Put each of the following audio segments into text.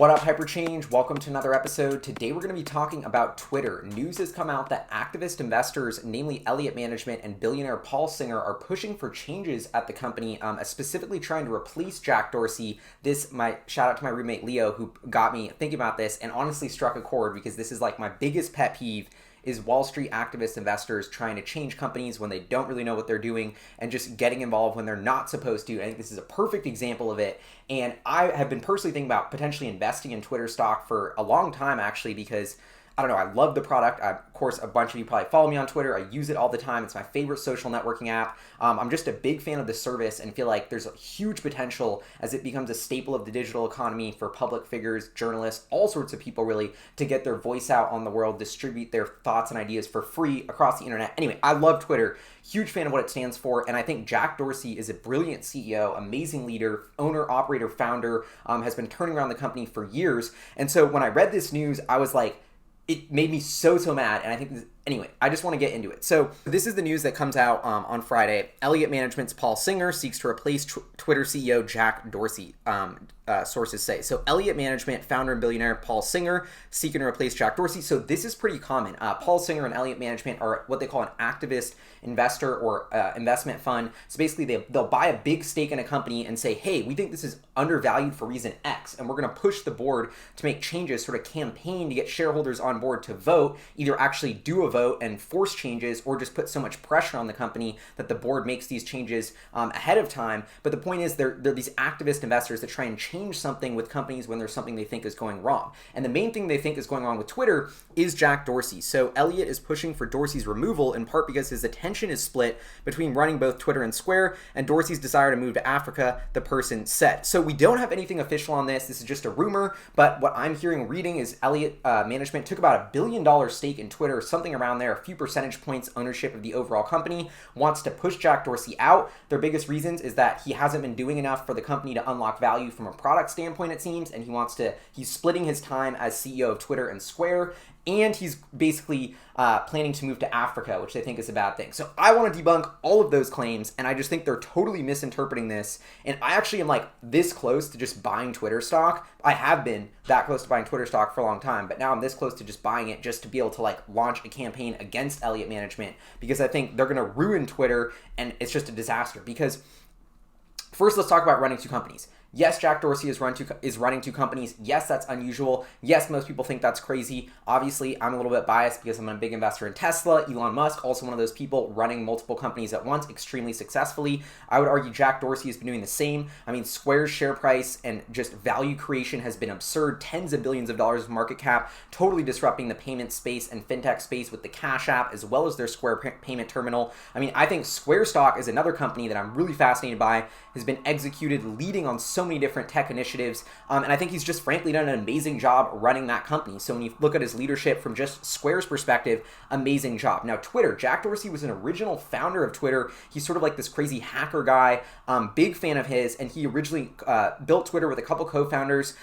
What up, Hyperchange? Welcome to another episode. Today we're going to be talking about Twitter. News has come out that activist investors, namely Elliott Management and billionaire Paul Singer, are pushing for changes at the company, specifically trying to replace Jack Dorsey. Shout out to my roommate Leo, who got me thinking about this and honestly struck a chord, because this is like my biggest pet peeve, is Wall Street activist investors trying to change companies when they don't really know what they're doing and just getting involved when they're not supposed to. I think this is a perfect example of it. And I have been personally thinking about potentially investing in Twitter stock for a long time, actually, because I don't know, I love the product. Of course, a bunch of you probably follow me on Twitter. I use it all the time. It's my favorite social networking app. I'm just a big fan of the service and feel like there's a huge potential as it becomes a staple of the digital economy for public figures, journalists, all sorts of people really, to get their voice out on the world, distribute their thoughts and ideas for free across the internet. Anyway, I love Twitter. Huge fan of what it stands for. And I think Jack Dorsey is a brilliant CEO, amazing leader, owner, operator, founder, has been turning around the company for years. And so when I read this news, I was like, it made me so mad, and I think anyway, I just want to get into it. So this is the news that comes out on Friday. Elliott Management's Paul Singer seeks to replace Twitter CEO Jack Dorsey, sources say. So Elliott Management founder and billionaire Paul Singer seeking to replace Jack Dorsey. So this is pretty common. Paul Singer and Elliott Management are what they call an activist investor or investment fund. So basically they'll buy a big stake in a company and say, hey, we think this is undervalued for reason X, and we're going to push the board to make changes, sort of campaign to get shareholders on board to vote, either actually do a vote and force changes or just put so much pressure on the company that the board makes these changes ahead of time. But the point is they're these activist investors that try and change something with companies when there's something they think is going wrong. And the main thing they think is going wrong with Twitter is Jack Dorsey. So Elliott is pushing for Dorsey's removal in part because his attention is split between running both Twitter and Square and Dorsey's desire to move to Africa, the person said. So we don't have anything official on this. This is just a rumor, but what I'm hearing and reading is Elliott Management took about $1 billion stake in Twitter, something around there, a few percentage points ownership of the overall company, wants to push Jack Dorsey out. Their biggest reasons is that he hasn't been doing enough for the company to unlock value from a product standpoint, it seems, and he's splitting his time as CEO of Twitter and Square, and he's basically planning to move to Africa, which they think is a bad thing. So I want to debunk all of those claims, and I just think they're totally misinterpreting this. And I actually am like this close to just buying Twitter stock. I have been that close to buying Twitter stock for a long time, but now I'm this close to just buying it just to be able to like launch a campaign against Elliott Management, because I think they're going to ruin Twitter, and it's just a disaster. Because first, let's talk about running two companies. Yes, Jack Dorsey is running two companies. Yes, that's unusual. Yes, most people think that's crazy. Obviously, I'm a little bit biased because I'm a big investor in Tesla. Elon Musk, also one of those people running multiple companies at once extremely successfully. I would argue Jack Dorsey has been doing the same. I mean, Square's share price and just value creation has been absurd. Tens of billions of dollars of market cap, totally disrupting the payment space and fintech space with the Cash App, as well as their Square payment terminal. I mean, I think Square stock is another company that I'm really fascinated by, has been executed, leading on so many different tech initiatives, and I think he's just frankly done an amazing job running that company. So when you look at his leadership from just Square's perspective, amazing job. Now Twitter, Jack Dorsey was an original founder of Twitter. He's sort of like this crazy hacker guy, big fan of his, and he originally built Twitter with a couple co-founders,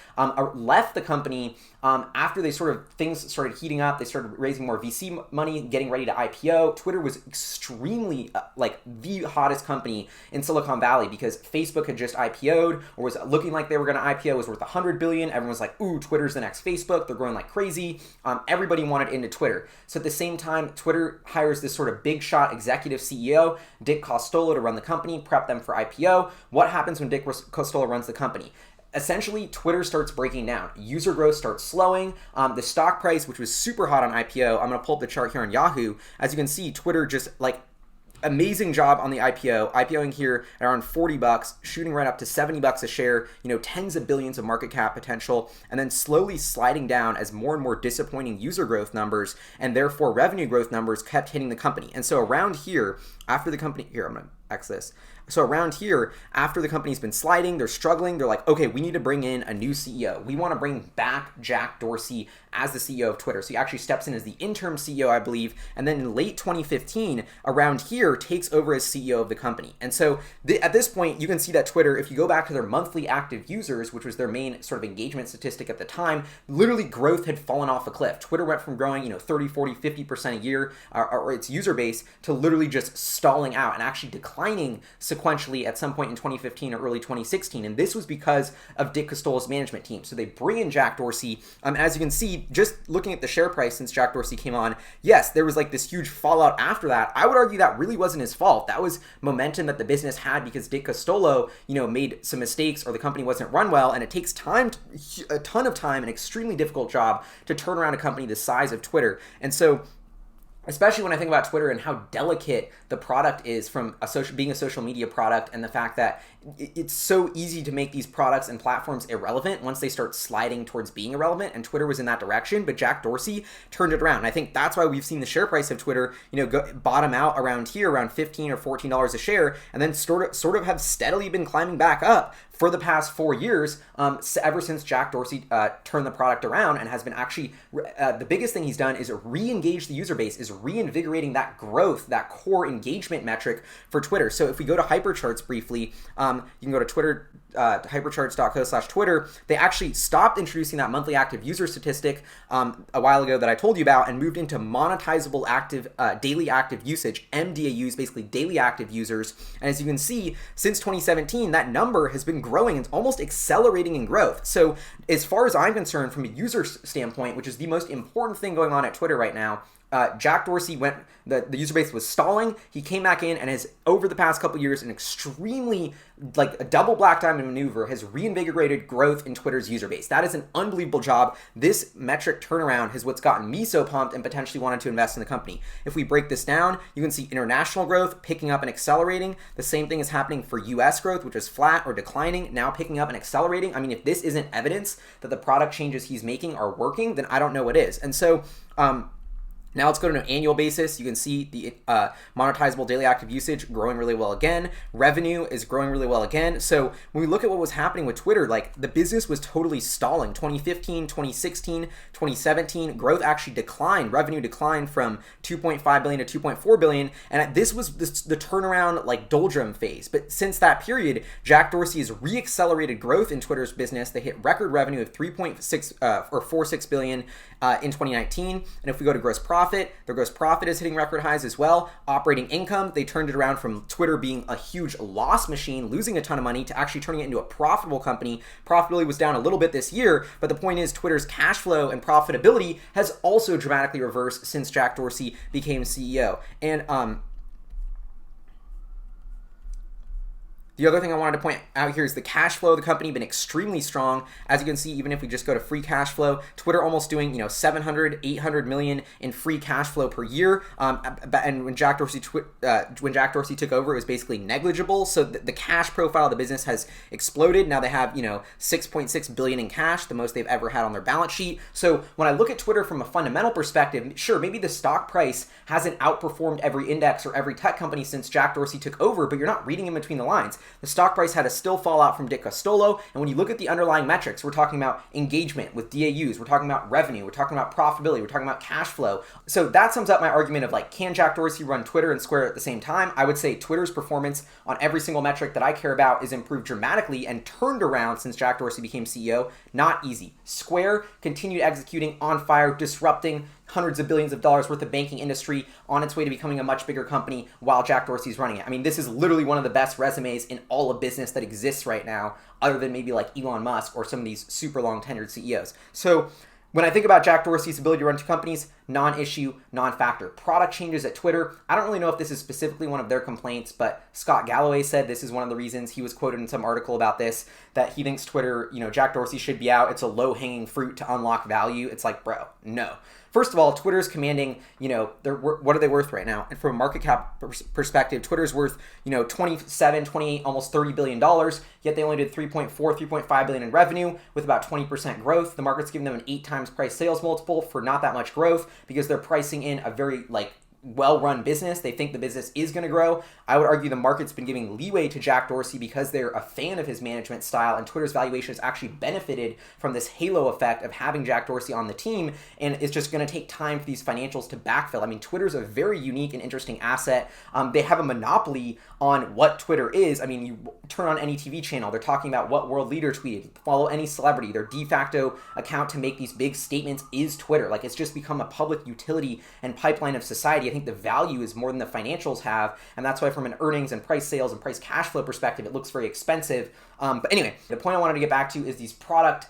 left the company after things started heating up. They started raising more VC money, getting ready to IPO. Twitter was extremely like the hottest company in Silicon Valley because Facebook had just IPO'd, or was looking like they were going to IPO, was worth $100 billion. Everyone was like, ooh, Twitter's the next Facebook. They're growing like crazy. Everybody wanted into Twitter. So at the same time, Twitter hires this sort of big shot executive CEO, Dick Costolo, to run the company, prep them for IPO. What happens when Dick Costolo runs the company? Essentially, Twitter starts breaking down. User growth starts slowing. The stock price, which was super hot on IPO, I'm going to pull up the chart here on Yahoo. As you can see, Twitter just like amazing job on the IPOing here at around $40, shooting right up to $70 a share, tens of billions of market cap potential, and then slowly sliding down as more and more disappointing user growth numbers and therefore revenue growth numbers kept hitting the company. And so around here, after the company, I'm going to X this. So around here, after the company's been sliding, they're struggling, they're like, okay, we need to bring in a new CEO. We want to bring back Jack Dorsey as the CEO of Twitter. So he actually steps in as the interim CEO, I believe, and then in late 2015, around here, takes over as CEO of the company. And so at this point, you can see that Twitter, if you go back to their monthly active users, which was their main sort of engagement statistic at the time, literally growth had fallen off a cliff. Twitter went from growing, 30, 40, 50% a year, or its user base, to literally just stalling out and actually declining sequentially sequentially at some point in 2015 or early 2016, and this was because of Dick Costolo's management team. So they bring in Jack Dorsey. As you can see, just looking at the share price since Jack Dorsey came on, yes, there was like this huge fallout after that. I would argue that really wasn't his fault. That was momentum that the business had because Dick Costolo, made some mistakes or the company wasn't run well, and it takes time, a ton of time, an extremely difficult job to turn around a company the size of Twitter. And so especially when I think about Twitter and how delicate the product is from being a social media product, and the fact that it's so easy to make these products and platforms irrelevant once they start sliding towards being irrelevant, and Twitter was in that direction, but Jack Dorsey turned it around. And I think that's why we've seen the share price of Twitter, bottom out around here, around $15 or $14 a share, and then sort of have steadily been climbing back up for the past 4 years, ever since Jack Dorsey turned the product around, and has been actually, the biggest thing he's done is re-engage the user base, is reinvigorating that growth, that core engagement metric for Twitter. So if we go to Hypercharts briefly, you can go to Twitter, hypercharts.co/Twitter. They actually stopped introducing that monthly active user statistic a while ago that I told you about, and moved into monetizable daily active usage, MDAUs, basically daily active users. And as you can see, since 2017, that number has been growing. It's almost accelerating in growth. So as far as I'm concerned, from a user standpoint, which is the most important thing going on at Twitter right now, Jack Dorsey the user base was stalling. He came back in and has, over the past couple years, an extremely, a double black diamond maneuver, has reinvigorated growth in Twitter's user base. That is an unbelievable job. This metric turnaround is what's gotten me so pumped and potentially wanted to invest in the company. If we break this down, you can see international growth picking up and accelerating. The same thing is happening for US growth, which is flat or declining, now picking up and accelerating. I mean, if this isn't evidence that the product changes he's making are working, then I don't know what is. And so, now let's go to an annual basis. You can see the monetizable daily active usage growing really well again. Revenue is growing really well again. So when we look at what was happening with Twitter, the business was totally stalling. 2015, 2016, 2017, growth actually declined. Revenue declined from 2.5 billion to 2.4 billion. And this was the turnaround, doldrum phase. But since that period, Jack Dorsey has re-accelerated growth in Twitter's business. They hit record revenue of 46 billion in 2019. And if we go to gross profit, their gross profit is hitting record highs as well. Operating income, they turned it around from Twitter being a huge loss machine, losing a ton of money, to actually turning it into a profitable company. Profitability was down a little bit this year, but the point is Twitter's cash flow and profitability has also dramatically reversed since Jack Dorsey became CEO. And the other thing I wanted to point out here is the cash flow of the company been extremely strong. As you can see, even if we just go to free cash flow, Twitter almost doing 700, 800 million in free cash flow per year. And when Jack Dorsey took over, it was basically negligible. So the cash profile of the business has exploded. Now they have 6.6 billion in cash, the most they've ever had on their balance sheet. So when I look at Twitter from a fundamental perspective, sure, maybe the stock price hasn't outperformed every index or every tech company since Jack Dorsey took over, but you're not reading in between the lines. The stock price had to still fall out from Dick Costolo, and when you look at the underlying metrics, we're talking about engagement with DAUs, we're talking about revenue, we're talking about profitability, we're talking about cash flow. So that sums up my argument of can Jack Dorsey run Twitter and Square at the same time? I would say Twitter's performance on every single metric that I care about is improved dramatically and turned around since Jack Dorsey became CEO. Not easy. Square continued executing on fire, disrupting hundreds of billions of dollars worth of banking industry, on its way to becoming a much bigger company while Jack Dorsey's running it. I mean, this is literally one of the best resumes in all of business that exists right now, other than maybe Elon Musk or some of these super long tenured CEOs. So when I think about Jack Dorsey's ability to run two companies, non-issue, non-factor. Product changes at Twitter. I don't really know if this is specifically one of their complaints, but Scott Galloway said this is one of the reasons. He was quoted in some article about this, that he thinks Twitter, Jack Dorsey should be out. It's a low-hanging fruit to unlock value. It's bro, no. First of all, Twitter's commanding, what are they worth right now? And from a market cap perspective, Twitter's worth, 27, 28, almost $30 billion, yet they only did 3.5 billion in revenue with about 20% growth. The market's giving them an 8 times price sales multiple for not that much growth because they're pricing in a very, well-run business. They think the business is going to grow. I would argue the market's been giving leeway to Jack Dorsey because they're a fan of his management style, and Twitter's valuation has actually benefited from this halo effect of having Jack Dorsey on the team, and it's just going to take time for these financials to backfill. I mean, Twitter's a very unique and interesting asset. They have a monopoly on what Twitter is. I mean, you turn on any TV channel, they're talking about what world leader tweeted, follow any celebrity. Their de facto account to make these big statements is Twitter. It's just become a public utility and pipeline of society. already. I think the value is more than the financials have, and that's why from an earnings and price sales and price cash flow perspective, it looks very expensive. But anyway, the point I wanted to get back to is these product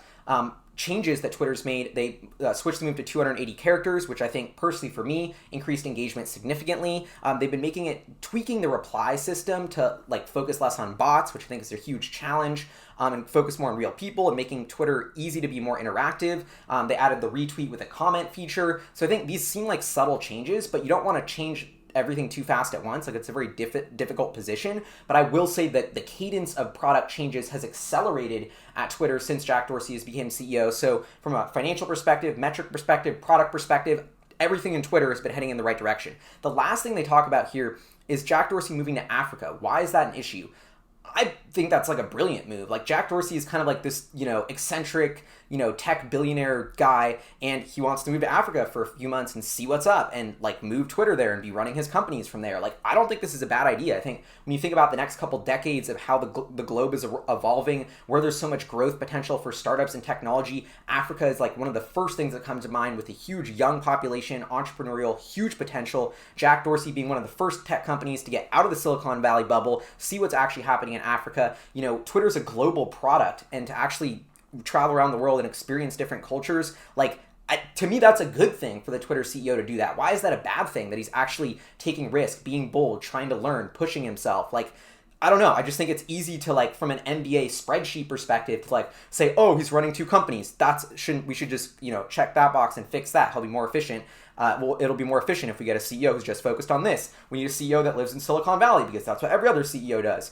changes that Twitter's made. They switched the move to 280 characters, which I think personally for me increased engagement significantly. They've been tweaking the reply system to like focus less on bots, which I think is a huge challenge, and focus more on real people and making Twitter easy to be more interactive. They added the retweet with a comment feature. So I think these seem like subtle changes, but you don't want to change everything too fast at once. Like it's a very difficult position, but I will say that the cadence of product changes has accelerated at Twitter since Jack Dorsey has become CEO. So from a financial perspective, metric perspective, product perspective, everything in Twitter has been heading in the right direction. The last thing they talk about here is Jack Dorsey moving to Africa. Why is that an issue? I think that's like a brilliant move. Like Jack Dorsey is kind of like this, eccentric, tech billionaire guy, and he wants to move to Africa for a few months and see what's up and like move Twitter there and be running his companies from there. Like, I don't think this is a bad idea. I think when you think about the next couple decades of how the globe is evolving, where there's so much growth potential for startups and technology, Africa is like one of the first things that comes to mind with a huge young population, entrepreneurial, huge potential. Jack Dorsey being one of the first tech companies to get out of the Silicon Valley bubble, see what's actually happening in Africa. Twitter's a global product, and to actually travel around the world and experience different cultures, to me, that's a good thing for the Twitter CEO to do that. Why is that a bad thing? That he's actually taking risk, being bold, trying to learn, pushing himself. I don't know. I just think it's easy to from an MBA spreadsheet perspective to say, oh, he's running 2 companies. We should just, check that box and fix that. He'll be more efficient. It'll be more efficient if we get a CEO who's just focused on this. We need a CEO that lives in Silicon Valley because that's what every other CEO does,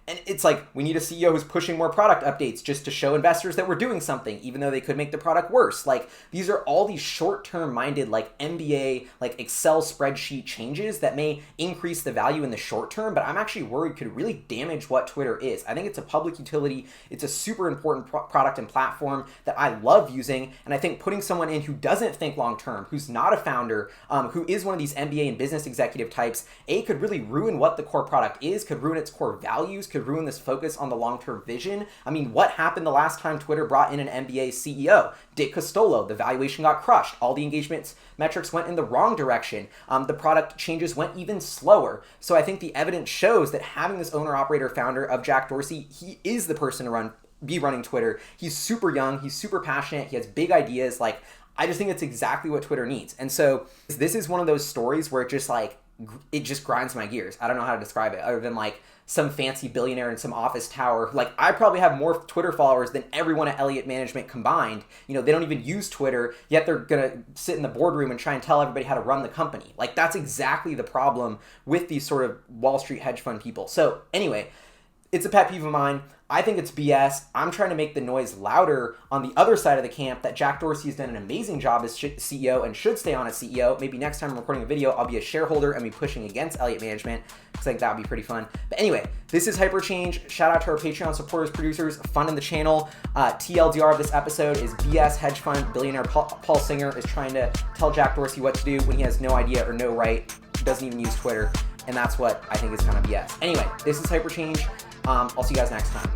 And it's we need a CEO who's pushing more product updates just to show investors that we're doing something, even though they could make the product worse. These are all these short-term minded, MBA, Excel spreadsheet changes that may increase the value in the short term, but I'm actually worried could really damage what Twitter is. I think it's a public utility. It's a super important product and platform that I love using, and I think putting someone in who doesn't think long-term, who's not a founder, who is one of these MBA and business executive types, could really ruin what the core product is, could ruin its core values, could ruin this focus on the long-term vision. I mean, what happened the last time Twitter brought in an MBA CEO? Dick Costolo, the valuation got crushed. All the engagement metrics went in the wrong direction. The product changes went even slower. So I think the evidence shows that having this owner-operator founder of Jack Dorsey, he is the person to be running Twitter. He's super young. He's super passionate. He has big ideas. I just think it's exactly what Twitter needs. And so this is one of those stories where it just grinds my gears. I don't know how to describe it other than some fancy billionaire in some office tower. I probably have more Twitter followers than everyone at Elliott Management combined. They don't even use Twitter, yet they're going to sit in the boardroom and try and tell everybody how to run the company. That's exactly the problem with these sort of Wall Street hedge fund people. So anyway, it's a pet peeve of mine. I think it's BS. I'm trying to make the noise louder on the other side of the camp that Jack Dorsey has done an amazing job as CEO and should stay on as CEO. Maybe next time I'm recording a video, I'll be a shareholder and be pushing against Elliott Management, because I think that would be pretty fun. But anyway, this is Hyperchange. Shout out to our Patreon supporters, producers, funding the channel. TLDR of this episode is BS hedge fund billionaire Paul Singer is trying to tell Jack Dorsey what to do when he has no idea or no right, doesn't even use Twitter, and that's what I think is kind of BS. Anyway, this is Hyperchange. I'll see you guys next time.